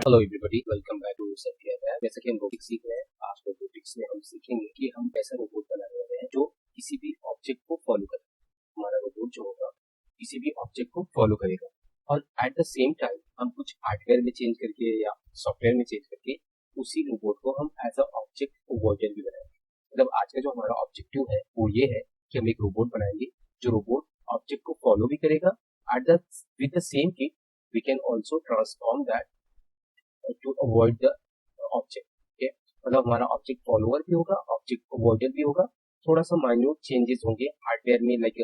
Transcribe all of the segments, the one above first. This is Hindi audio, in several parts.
Hello everybody, welcome back to Satya lab. जैसे कि हम रोबोटिक्स सीख रहे हैं, आज रोबोटिक्स में हम सीखेंगे कि हम कैसा रोबोट बनाने वाले हैं जो किसी भी ऑब्जेक्ट को फॉलो करे। हमारा रोबोट जो होगा किसी भी ऑब्जेक्ट को फॉलो करेगा और एट द सेम टाइम हम कुछ हार्डवेयर में चेंज करके या सॉफ्टवेयर में चेंज करके उसी रोबोट को हम एज अ ऑब्जेक्ट अवॉइडर भी बनाएंगे। मतलब आज का जो हमारा ऑब्जेक्टिव है वो ये है कि हम एक रोबोट बनाएंगे जो रोबोट ऑब्जेक्ट को फॉलो भी करेगा at the with the same kit we can also transform that to avoid the object. Okay, मतलब हमारा ऑब्जेक्ट फॉलोअर भी होगा, ऑब्जेक्ट अवॉइडर भी होगा। थोड़ा सा माइन्यूट चेंजेस होंगे हार्डवेयर में, like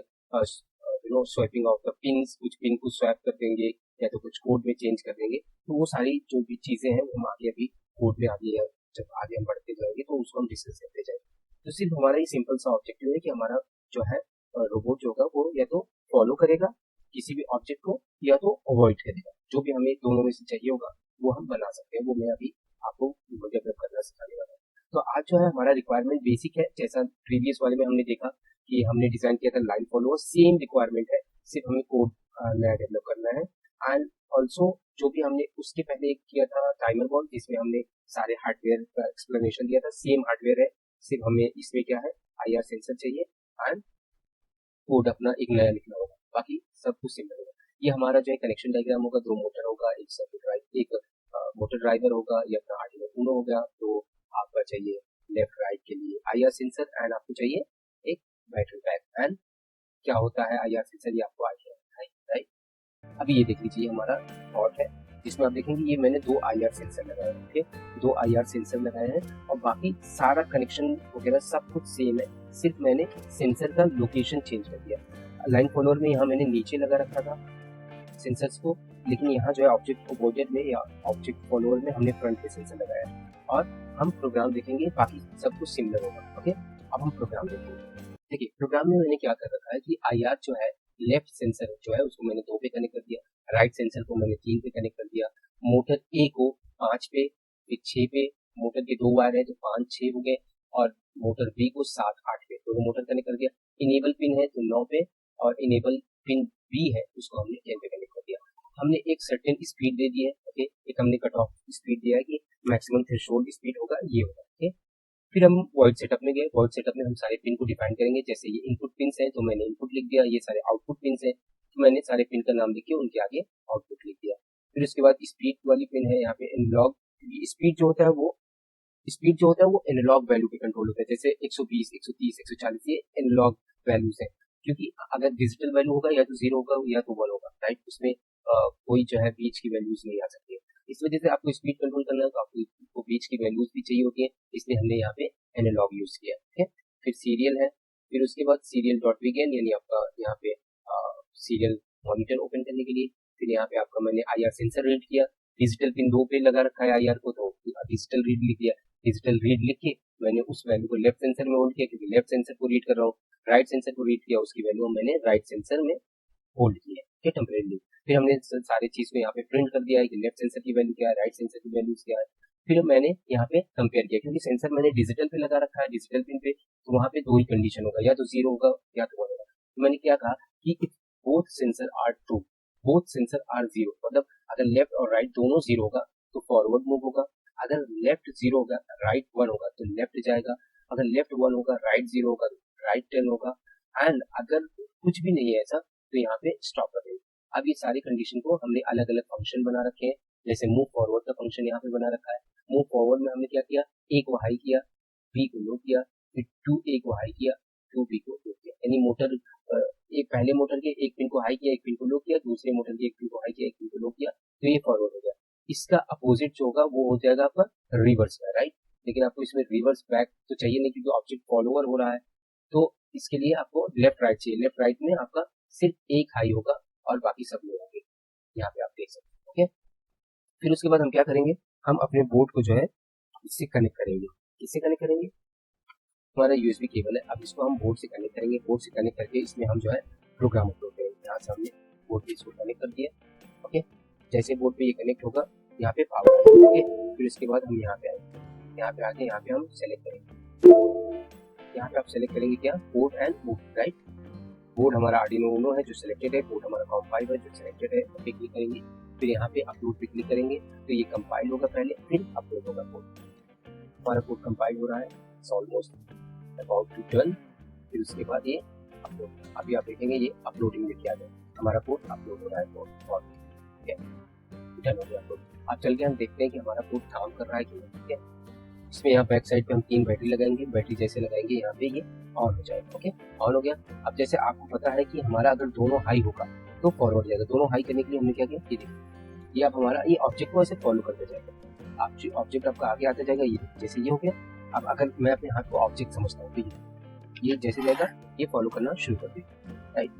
swapping of the pins, कुछ पिन को स्वैप कर देंगे या तो कुछ कोड में चेंज कर देंगे। तो वो सारी जो भी चीजें हैं हम आगे अभी कोड में आगे जब आगे हम बढ़ते जाएंगे तो उसको हम डिस्कस करते जाएंगे। तो सिर्फ हमारा ये सिंपल सा ऑब्जेक्टिव है कि हमारा जो है रोबोट जो होगा वो या तो फॉलो करेगा किसी भी ऑब्जेक्ट को या तो अवॉइड करेगा। जो भी हमें दोनों में से चाहिए होगा वो हम बना सकते हैं। वो मैं अभी आपको डेवलप करना सिखाने वाला हूँ। तो आज जो है हमारा रिक्वायरमेंट बेसिक है, जैसा प्रीवियस वाले में हमने देखा कि हमने डिजाइन किया था लाइन फॉलोअर, सेम रिक्वायरमेंट है, सिर्फ हमें कोड नया डेवलप करना है। एंड ऑल्सो जो भी हमने उसके पहले किया था टाइमर बॉल, जिसमें हमने सारे हार्डवेयर का एक्सप्लेनेशन दिया था, सेम हार्डवेयर है, सिर्फ हमें इसमें क्या है IR सेंसर चाहिए एंड कोड अपना एक नया लिखना होगा, बाकी सब कुछ सिंपल होगा। ये हमारा जो है कनेक्शन डायग्राम होगा, दो मोटर होगा, एक सर्किट ड्राइव, एक मोटर ड्राइवर होगा, ये अपना आर्डिनो उनो हो गया। तो आपका चाहिए लेफ्ट राइट के लिए IR सेंसर एंड आपको चाहिए एक बैटरी पैक। एंड क्या होता है IR सेंसर, ये आपको आइडिया है, राइट। अभी ये देख लीजिए हमारा पॉट है जिसमें आप देखेंगे ये मैंने दो IR सेंसर लगाए हैं। ओके, दो IR सेंसर लगाए हैं और बाकी सारा कनेक्शन वगैरह सब कुछ सेम है, सिर्फ मैंने सेंसर का लोकेशन चेंज कर दिया। लाइन फॉलोअर में यहाँ मैंने नीचे लगा रखा था सेंसर्स को, लेकिन यहाँ जो है ऑब्जेक्ट अवॉइडर में या ऑब्जेक्ट फॉलोअर में हमने फ्रंट पे सेंसर लगाया है। और हम प्रोग्राम देखेंगे, बाकी सब कुछ सिमिलर होगा। ओके, अब हम प्रोग्राम देखेंगे। देखिए प्रोग्राम में मैंने क्या कर रखा है कि IR जो है लेफ्ट सेंसर जो है उसको मैंने 2 पे कनेक्ट कर दिया, राइट सेंसर को मैंने 3 पे कनेक्ट कर दिया, मोटर A को 5 पे, फिर 6 पे, मोटर के 2 वायर है तो 5 6 हो गए, और मोटर B को 7 8 पे, दोनों मोटर कनेक्ट कर दिया। इनेबल पिन है तो 9 पे, और इनेबल पिन B है उसको हमने 10 पे कनेक्ट कर दिया। हमने एक सर्टेन स्पीड दे दी है। ओके, एक हमने कट ऑफ स्पीड दिया है कि मैक्सिमम थ्रेशोल्ड स्पीड होगा ये होगा। ओके, फिर हम वॉइड सेटअप में गए। वॉइड सेटअप में हम सारे पिन को डिफाइन करेंगे। जैसे ये इनपुट पिन्स हैं तो मैंने इनपुट लिख दिया, ये सारे आउटपुट पिन्स हैं तो मैंने सारे पिन का नाम लिख के उनके आगे आउटपुट लिख दिया। फिर उसके बाद स्पीड वाली पिन है, यहाँ पे एनालॉग स्पीड जो होता है वो एनालॉग वैल्यू पे कंट्रोल होता है। जैसे 120 130 140 ये एनालॉग वैल्यूज है, क्योंकि अगर डिजिटल वैल्यू होगा या तो 0 होगा या तो 1 होगा, राइट। उसमें कोई जो है बीच की वैल्यूज नहीं आ सकती है। इस वजह से आपको स्पीड कंट्रोल करना है तो आपको बीच की वैल्यूज भी चाहिए होती है, इसलिए हमने यहाँ पे एनालॉग यूज किया। ठीक है, फिर सीरियल है, फिर उसके बाद सीरियल डॉट बिगिन यानी आपका यहाँ पे सीरियल मॉनिटर ओपन करने के लिए। फिर यहाँ पे आपका मैंने IR सेंसर रीड किया, डिजिटल पिन 2 पे लगा रखा है IR को तो डिजिटल रीड लिख दिया। डिजिटल रीड लिख के मैंने उस वैल्यू को लेफ्ट सेंसर में होल्ड किया, क्योंकि लेफ्ट सेंसर को रीड कर रहा हूँ। राइट सेंसर को रीड किया, उसकी वैल्यू मैंने राइट सेंसर में होल्ड की है टेम्परेरी। फिर हमने सारी चीज को यहाँ पे प्रिंट कर दिया है कि लेफ्ट सेंसर की वैल्यू क्या है, राइट सेंसर की वैल्यू क्या है। फिर मैंने यहाँ पे कंपेयर किया, क्योंकि सेंसर मैंने डिजिटल पे लगा रखा है, डिजिटल पिन पे, तो वहाँ पे 2 ही कंडीशन होगा, या तो 0 होगा या तो 1 होगा। तो मैंने क्या कहा कि if both sensor are true, both sensor are 0, मतलब अगर लेफ्ट और राइट दोनों 0 होगा तो फॉरवर्ड मूव होगा, अगर लेफ्ट 0 होगा राइट 1 होगा तो लेफ्ट जाएगा, अगर लेफ्ट 1 होगा राइट 0 होगा तो राइट 10 होगा, एंड अगर कुछ भी नहीं है ऐसा तो यहाँ पे स्टॉप कर देंगे। अब ये सारी कंडीशन को हमने अलग अलग फंक्शन बना रखे हैं। जैसे मूव फॉरवर्ड का फंक्शन यहाँ पे बना रखा है। मूव फॉरवर्ड में हमने क्या किया, A को हाई किया, B को लो किया, फिर 2A को हाई किया, 2B को लो किया। यानी मोटर एक पहले मोटर के एक पिन को हाई किया, एक पिन को लो किया, दूसरे मोटर के एक पिन को हाई किया, एक पिन को लो किया, तो ये फॉरवर्ड हो गया। इसका अपोजिट जो होगा वो हो जाएगा आपका रिवर्स में, राइट। लेकिन आपको इसमें रिवर्स बैक तो चाहिए नहीं, क्योंकि ऑब्जेक्ट फॉलोअर हो रहा है, तो इसके लिए आपको लेफ्ट राइट चाहिए। लेफ्ट राइट में आपका सिर्फ एक हाई होगा और बाकी सब लो होंगे, यहाँ पे आप देख सकते हैं। ओके, फिर उसके बाद हम क्या करेंगे, हम अपने बोर्ड को जो है इससे कनेक्ट करेंगे। किससे कनेक्ट करेंगे, हमारा USB केबल है, अब इसको हम बोर्ड से कनेक्ट करेंगे। बोर्ड से कनेक्ट करके इसमें हम जो है प्रोग्राम अपलोड करेंगे। यहाँ से हमने बोर्ड पे इसको कनेक्ट कर दिया। ओके, जैसे बोर्ड पे ये कनेक्ट होगा यहाँ पे पावर। ओके, फिर उसके बाद हम यहाँ पे आएंगे, यहाँ पे आके यहाँ पे हम सेलेक्ट करेंगे। यहाँ पे आप सेलेक्ट करेंगे क्या, board and board, right. Board हमारा आर्डिनो उनो है जो सिलेक्टेड है, बोर्ड हमारा कॉम5 है जो सिलेक्टेड है। ओके, क्लिक करेंगे। फिर यहाँ पे अपलोड पे क्लिक करेंगे तो ये कंपाइल होगा पहले, फिर अपलोड होगा कोड। हमारा कोड कंपाइल हो रहा है, ऑलमोस्ट अबाउट टू डन। फिर उसके बाद ये अपलोड, अभी आप देखेंगे ये अपलोडिंग में क्या है, हमारा कोड अपलोड हो रहा है कोड और डन हो गया कोड। अब चल के हम देखते हैं कि हमारा कोड काम कर रहा है कि नहीं। ठीक है, इसमें यहाँ बैक साइड पे हम 3 बैटरी लगाएंगे, बैटरी जैसे लगाएंगे यहाँ पे ये ऑन हो जाएगा। ओके, ऑन हो गया। अब जैसे आपको पता है कि हमारा अगर दोनों हाई होगा तो फॉरवर्ड जाएगा, दोनों हाई करने के लिए हमने क्या किया, ये देखिए, ये आप हमारा ये ऑब्जेक्ट को ऐसे फॉलो करते जाएगा। आप ऑब्जेक्ट आपका आगे आता जाएगा, ये जैसे ये हो गया। अब अगर मैं अपने हाथ को ऑब्जेक्ट समझता हूँ तो ये जैसे जाएगा, ये फॉलो करना शुरू कर देगा, राइट।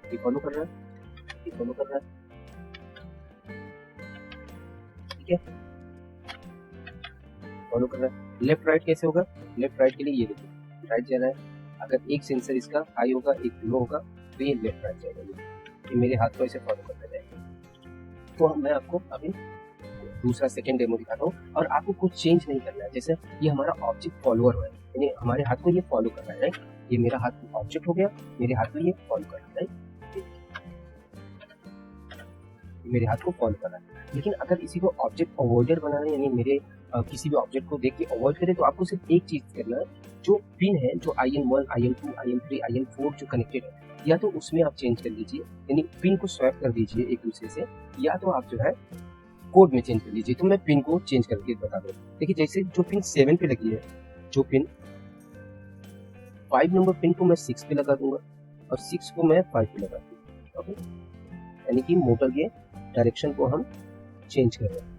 ये फॉलो कर रहा है, ये फॉलो कर रहा है, ठीक है, फॉलो कर रहा है। लेफ्ट राइट कैसे होगा, लेफ्ट राइट के लिए ये देखिए, राइट जा रहा है। अगर एक सेंसर इसका हाई होगा, एक लो होगा, तो ये लेफ्ट राइट जाएगा, ये मेरे हाथ को ऐसे फॉलो करता जाएगा। तो मैं आपको अभी दूसरा सेकंड डेमो दिखाता हूँ, और आपको कुछ चेंज नहीं करना है। जैसे ये हमारा ऑब्जेक्ट फॉलोअर है, यानी हमारे हाथ को ये फॉलो कर रहा है, राइट। ये मेरा हाथ ऑब्जेक्ट हो गया, मेरे हाथ को ये फॉलो कर रहा है, राइट, मेरे हाथ को फॉलो कर रहा है। लेकिन अगर इसी को ऑब्जेक्ट अवॉइडर बनाना है, यानी मेरे किसी भी ऑब्जेक्ट को देख के अवॉइड करे, तो आपको सिर्फ एक चीज करना है, जो पिन है, जो IN1, IN2, IN3, IN4 जो कनेक्टेड है, या तो उसमें आप चेंज कर लीजिए, यानी पिन को स्वैप कर दीजिए एक दूसरे से, या तो आप जो है कोड में चेंज कर लीजिए। तो मैं पिन को चेंज करके बता दूं। देखिए, जैसे जो पिन 7 पे लगी है, जो पिन 5 नंबर पिन को मैं 6 पे लगा दूंगा, और 6 को मैं 5 पे लगा दूंगा। ओके, यानी कि मोटर के डायरेक्शन को हम चेंज कर रहे हैं।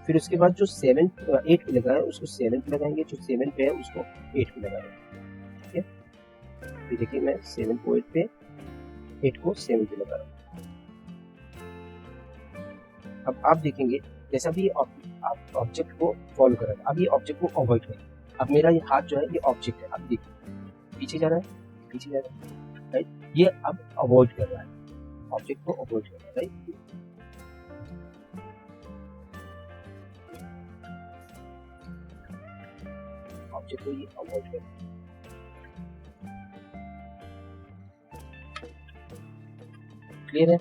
फिर उसके बाद जो 8 पे लगा है उसको 7 पे लगाएंगे, जो 7 पे है उसको 8 पे लगाएंगे। ठीक है, तो देखिए मैं 7 को 8 पे, 8 को 7 पे लगा रहा हूँ। अब आप देखेंगे जैसा भी आप ऑब्जेक्ट को फॉलो कर रहे हैं, अब ये ऑब्जेक्ट को अवॉइड करें। अब मेरा ये हाथ जो है ये ऑब्जेक्ट है, अब देखिए पीछे जा रहा है, पीछे जा रहा है, राइट। ये अब अवॉइड कर रहा है, ऑब्जेक्ट को अवॉइड कर रहा है, राइट। ऑब्जेक्ट को ये अवॉइड कर रहा है। क्लियर है?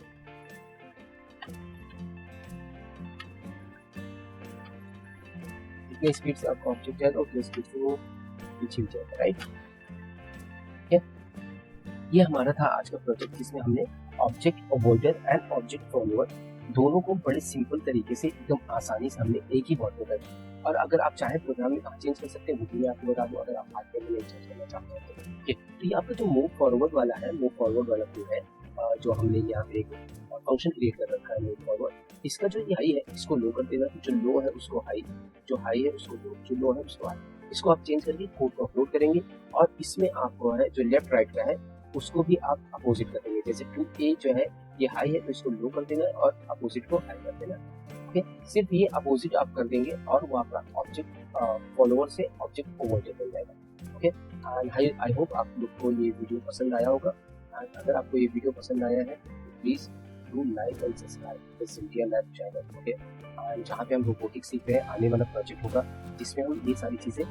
जितनी स्पीड से आपका ऑब्जेक्ट जाएगा उतनी स्पीड से वो पीछे जाएगा, राइट। ये हमारा था आज का प्रोजेक्ट, जिसमें हमने ऑब्जेक्ट अवॉइडर एंड ऑब्जेक्ट फॉलोअर दोनों को बड़े सिंपल तरीके से एकदम आसानी से हमने एक ही बोर्ड में कर दिया। और अगर आप चाहे प्रोग्राम में चेंज कर सकते हैं, वो भी मैं आपको बता दूं, अगर आप हाथ में नहीं चेंज करना चाहते हैं तो ये आपका जो मूव फॉरवर्ड वाला है, मूव फॉरवर्ड वाला जो है, जो हमने यहाँ पे एक फंक्शन क्रिएट कर रखा है मूव फॉरवर्ड, इसका जो ये हाई है इसको लो कर देना, जो लो है उसको हाई, जो हाई है उसको लो, जो लो है उसको हाई। इसको आप चेंज करके कोड को अपलोड करेंगे, और इसमें आपको है जो लेफ्ट राइट का है उसको भी आप अपोजिट कर देंगे। जैसे 2A जो है ये हाई है तो इसको लो कर देना और अपोजिट को हाई कर देना। ओके, सिर्फ ये अपोजिट आप कर देंगे और वो आपका ऑब्जेक्ट फॉलोअर से ऑब्जेक्ट अवॉइडर बन जाएगा। ओके, एंड आई होप आप लोग को ये वीडियो पसंद आया होगा। एंड अगर आपको ये वीडियो पसंद आया है तो please do like and subscribe the Cynthia lab channel. Okay, जहाँ पे हम रोबोटिक्स सीख रहे हैं, आने वाला प्रोजेक्ट होगा जिसमें हम ये सारी चीजें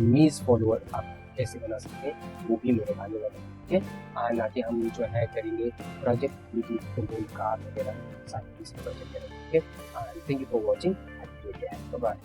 मीज फॉलोअर आप कैसे बना सकते हैं वो भी मेरे आने वाला है। ठीक है, एंड आगे हम जो है करेंगे प्रोजेक्ट ब्लूटूथ कंट्रोल कार वगैरह सारी चीजें प्रोजेक्ट करेंगे। ठीक है, thank you for watching, bye bye.